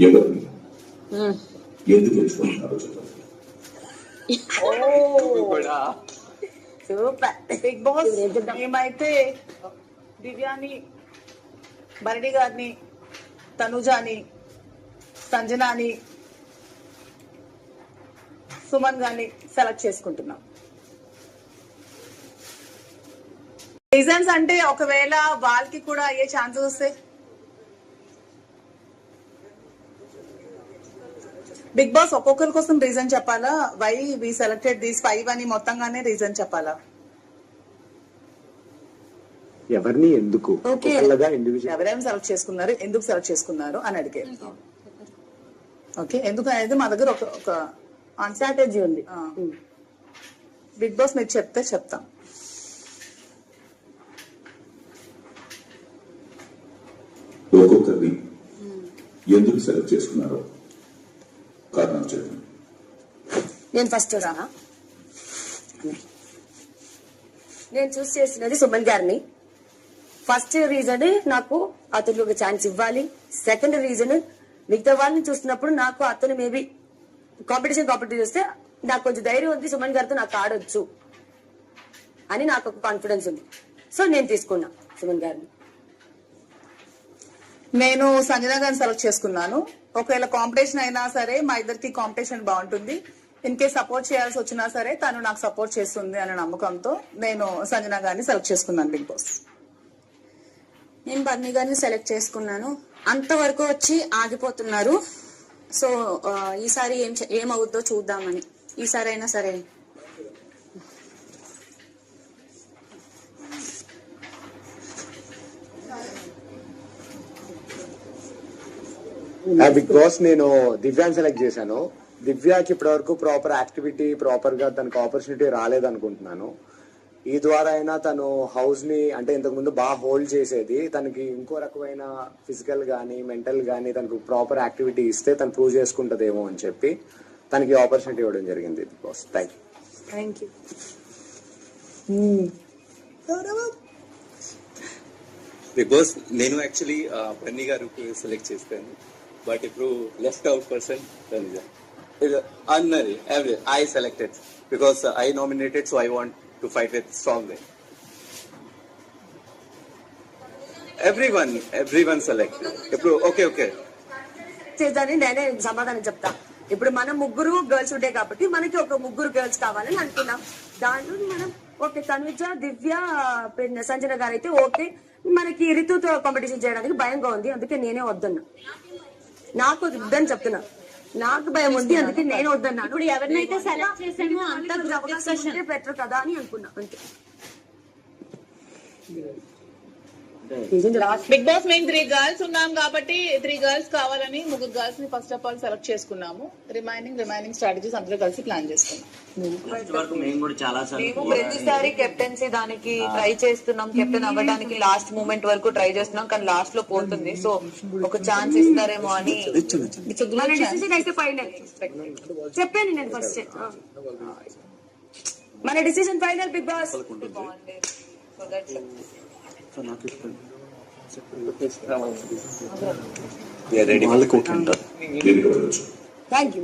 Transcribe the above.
ఎవరిని ఎందుకు ఎంచుకుంటున్నారో చెప్పండి. సూపర్. బిగ్ బాస్ మేమైతే దివ్యాని, భరణి గారిని, తనుజాని, సంజనాని, సుమన్ గారిని సెలెక్ట్ చేసుకుంటున్నాం. రీజన్స్ అంటే ఒకవేళ వాళ్ళకి కూడా అయ్యే ఛాన్సెస్ వస్తాయి. బిగ్ బాస్ ఒక్కొక్కరి కోసం రీజన్ చెప్పాలా? వై వి సెలెక్టెడ్ దీస్ 5 అని మొత్తంగానే రీజన్ చెప్పాలా? ఎవరిని ఎందుకు ఎవరేం సెలెక్ట్ చేసుకున్నారు, ఎందుకు సెలెక్ట్ చేసుకున్నారు అని అడిగారు. ఓకే, ఎందుకు అనేది మా దగ్గర ఒక స్ట్రాటజీ ఉంది. బిగ్ బాస్ మీరు చెప్తే చెప్తాం. ఒక్కొక్కరిని ఎందుకు సెలెక్ట్ చేసుకున్నారో కారణం చెప్పండి. నేను ఫస్ట్ రానా? నేను చూస్ చేసినది సుమన్ గారిని. ఫస్ట్ రీజన్ నాకు అతనికి ఒక ఛాన్స్ ఇవ్వాలి. సెకండ్ రీజన్ మిగతా వాళ్ళని చూస్తున్నప్పుడు నాకు అతను మేబీ కాంపిటీషన్ చూస్తే నాకు కొంచెం ధైర్యం ఉంది, సుమన్ గారితో నాకు ఆడొచ్చు అని నాకు ఒక కాన్ఫిడెన్స్ ఉంది. సో నేను తీసుకున్నా సుమన్ గారిని. నేను సంజన గారిని సెలెక్ట్ చేసుకున్నాను. ఒకవేళ కాంపిటీషన్ అయినా సరే మా ఇద్దరికి కాంపిటీషన్ బాగుంటుంది. ఇన్ కేస్ సపోర్ట్ చేయాల్సి వచ్చినా సరే తను నాకు సపోర్ట్ చేస్తుంది అనే నమ్మకంతో నేను సంజన గారిని సెలెక్ట్ చేసుకున్నాను. బిగ్ బాస్ నేను భరణి గారిని సెలెక్ట్ చేసుకున్నాను. అంతవరకు వచ్చి ఆగిపోతున్నారు. సో ఈసారి ఏమవుద్దో చూద్దామని. ఈసారి అయినా సరే బిగ్ బాస్ నేను దివ్యాని సెలెక్ట్ చేశాను. దివ్యాకి ఇప్పటి వరకు ప్రాపర్ యాక్టివిటీ, ప్రాపర్ గా తనకు ఆపర్చునిటీ రాలేదనుకుంటున్నాను. ఈ ద్వారా అయినా తను హౌస్ ని అంటే ఇంతకు ముందు బాగా హోల్డ్ చేసేది, తనకి ఇంకో రకమైన ఫిజికల్ గానీ మెంటల్ గానీ తనకు ప్రాపర్ యాక్టివిటీ ఇస్తే తను ప్రూవ్ చేసుకుంటదేమో అని చెప్పి తనకి ఆపర్చునిటీ ఇవ్వడం జరిగింది. Bigg Boss thank you. Bigg Boss నేను యాక్చువల్లీ బన్నీ గారు సెలెక్ట్ చేస్తాను. బట్ ఇప్పుడు లెఫ్ట్ అవుట్ పర్సన్ అన్నది I selected because I nominated, so I want to fight with strong way. Everyone select. ఇప్పుడు ఓకే చేద్దామని నేనే సమాధానం చెప్తా. ఇప్పుడు మనం ముగ్గురు గర్ల్స్ ఉంటే కాబట్టి మనకి ఒక ముగ్గురు గర్ల్స్ కావాలని అనుకున్నాం. దాంట్లో మనం ఓకే తనుజ, దివ్య, సంజన గారు అయితే ఓకే. మనకి రితుతో కాంపిటీషన్ చేయడానికి భయంగా ఉంది, అందుకే నేనే వద్దన్నా. నాకు వద్దని చెప్తున్నా, నాకు భయం ఉంది, అందుకే నేను వద్దన్నా. ఇప్పుడు ఎవరినైతే సెలెక్ట్ చేసామో అంత బెటర్ కదా అని అనుకున్నా అంతే. బిగ్ బాస్ మేము 3 గర్ల్స్ ఉన్నాం కాబట్టి 3 గర్ల్స్ కావాలని 3 గర్ల్స్ ని ఫస్ట్ ఆఫ్ ఆల్ సెలెక్ట్ చేసుకున్నాము. రిమైనింగ్ స్ట్రాటజీస్ అందరూ కలిసి ప్లాన్ చేసుకున్నాం. మేము ప్రతిసారి కెప్టెన్సీ దానికి ట్రై చేస్తున్నాం. కెప్టెన్ అవ్వడానికి లాస్ట్ మూమెంట్ వరకు ట్రై చేస్తున్నాం, కానీ లాస్ట్ లో పోతుంది. సో ఒక ఛాన్స్ ఇస్తారేమో అని. మన డిసిజన్ అయితే ఫైనల్ చెప్పాను నేను ఫస్ట్. మన డిసిజన్ ఫైనల్ బిగ్ బాస్. వాళ్ళకి ఓకే అంటారు. Thank you.